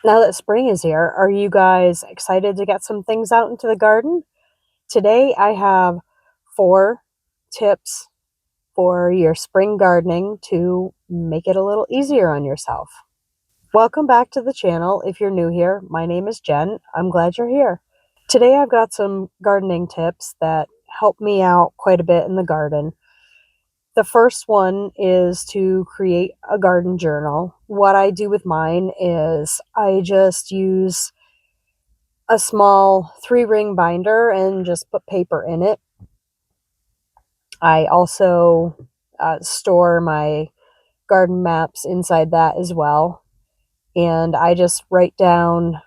Now that spring is here, are you guys excited to get some things out into the garden? Today I have 4 tips for your spring gardening to make it a little easier on yourself. Welcome back to the channel. If you're new here, my name is Jen. I'm glad you're here. Today I've got some gardening tips that help me out quite a bit in the garden. The first one is to create a garden journal. What I do with mine is I just use a small 3-ring binder and just put paper in it. I also store my garden maps inside that as well. And I just write down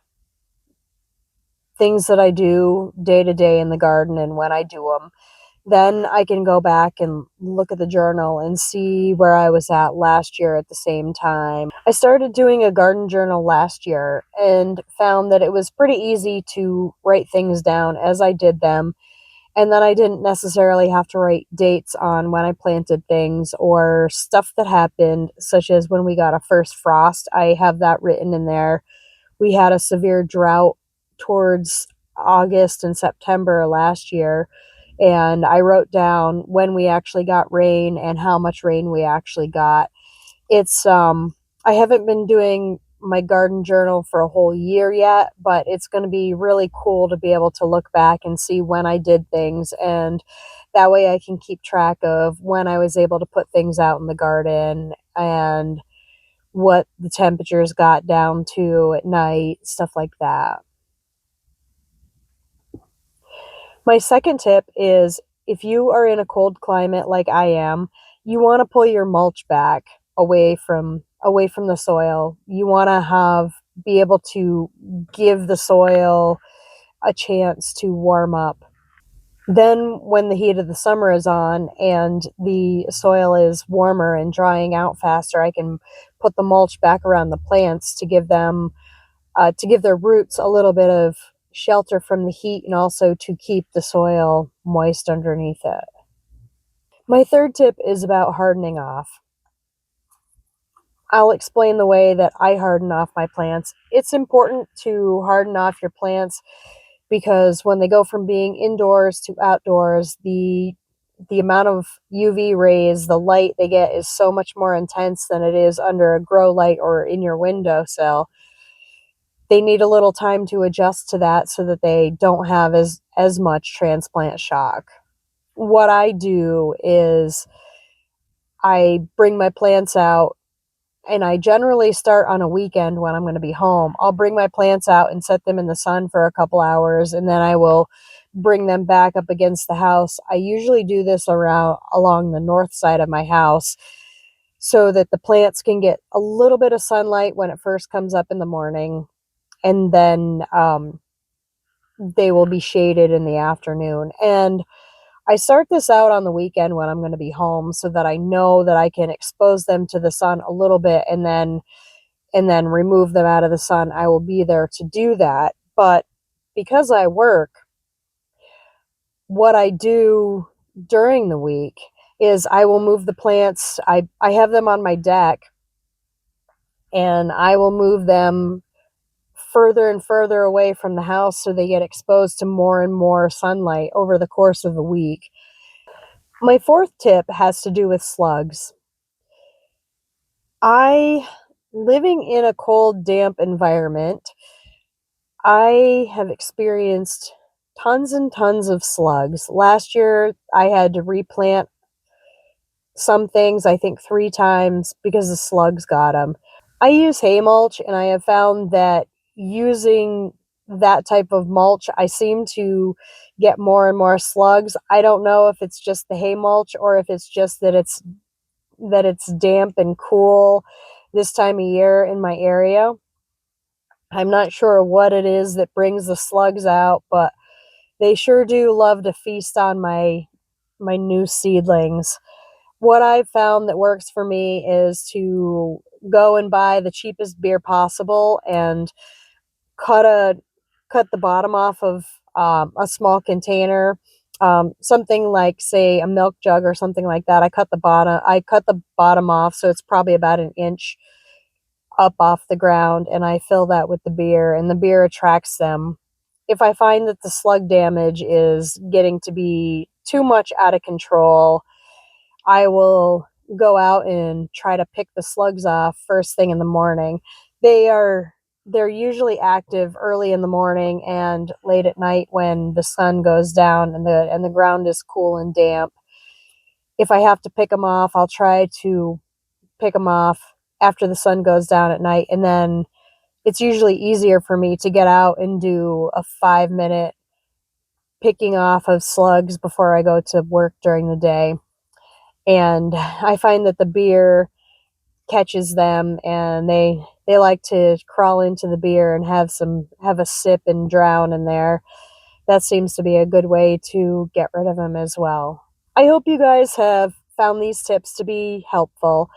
things that I do day to day in the garden and when I do them. Then I can go back and look at the journal and see where I was at last year at the same time. I started doing a garden journal last year and found that it was pretty easy to write things down as I did them. And then I didn't necessarily have to write dates on when I planted things or stuff that happened, such as when we got a first frost. I have that written in there. We had a severe drought towards August and September last year, and I wrote down when we actually got rain and how much rain we actually got. It's I haven't been doing my garden journal for a whole year yet, but it's going to be really cool to be able to look back and see when I did things, and that way I can keep track of when I was able to put things out in the garden and what the temperatures got down to at night, stuff like that. My second tip is if you are in a cold climate like I am, you want to pull your mulch back away from the soil. You want to have be able to give the soil a chance to warm up. Then when the heat of the summer is on and the soil is warmer and drying out faster, I can put the mulch back around the plants to give their roots a little bit of shelter from the heat and also to keep the soil moist underneath it. My third tip is about hardening off. I'll explain the way that I harden off my plants. It's important to harden off your plants because when they go from being indoors to outdoors, the amount of UV rays, the light they get is so much more intense than it is under a grow light or in your windowsill. They need a little time to adjust to that so that they don't have as much transplant shock. What I do is I bring my plants out, and I generally start on a weekend when I'm going to be home. I'll bring my plants out and set them in the sun for a couple hours, and then I will bring them back up against the house. I usually do this along the north side of my house so that the plants can get a little bit of sunlight when it first comes up in the morning, and then they will be shaded in the afternoon. And I start this out on the weekend when I'm going to be home so that I know that I can expose them to the sun a little bit and then remove them out of the sun. I will be there to do that. But because I work, what I do during the week is I will move the plants. I have them on my deck, and I will move them further and further away from the house so they get exposed to more and more sunlight over the course of the week. My fourth tip has to do with slugs. I living in a cold, damp environment, I have experienced tons and tons of slugs. Last year, I had to replant some things, I think 3 times because the slugs got them. I use hay mulch, and I have found that using that type of mulch, I seem to get more and more slugs. I don't know if it's just the hay mulch or if it's just that it's damp and cool this time of year in my area. I'm not sure what it is that brings the slugs out, but they sure do love to feast on my new seedlings. What I've found that works for me is to go and buy the cheapest beer possible and cut a cut the bottom off of a small container, something like say a milk jug or something like that. I cut the bottom off so it's probably about an inch up off the ground, and I fill that with the beer, and the beer attracts them. If I find that the slug damage is getting to be too much out of control, I will go out and try to pick the slugs off first thing in the morning. They are they're usually active early in the morning and late at night when the sun goes down and the ground is cool and damp. If I have to pick them off, I'll try to pick them off after the sun goes down at night, and then it's usually easier for me to get out and do a 5-minute picking off of slugs before I go to work during the day. And I find that the beer catches them, and they like to crawl into the beer and have a sip and drown in there. That seems to be a good way to get rid of them as well. I hope you guys have found these tips to be helpful.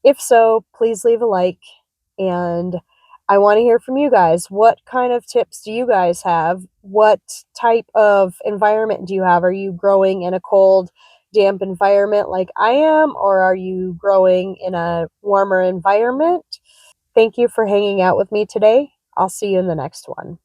If so, please leave a like, and I want to hear from you guys. What kind of tips do you guys have? What type of environment do you have? Are you growing in a cold, damp environment like I am, or are you growing in a warmer environment? Thank you for hanging out with me today. I'll see you in the next one.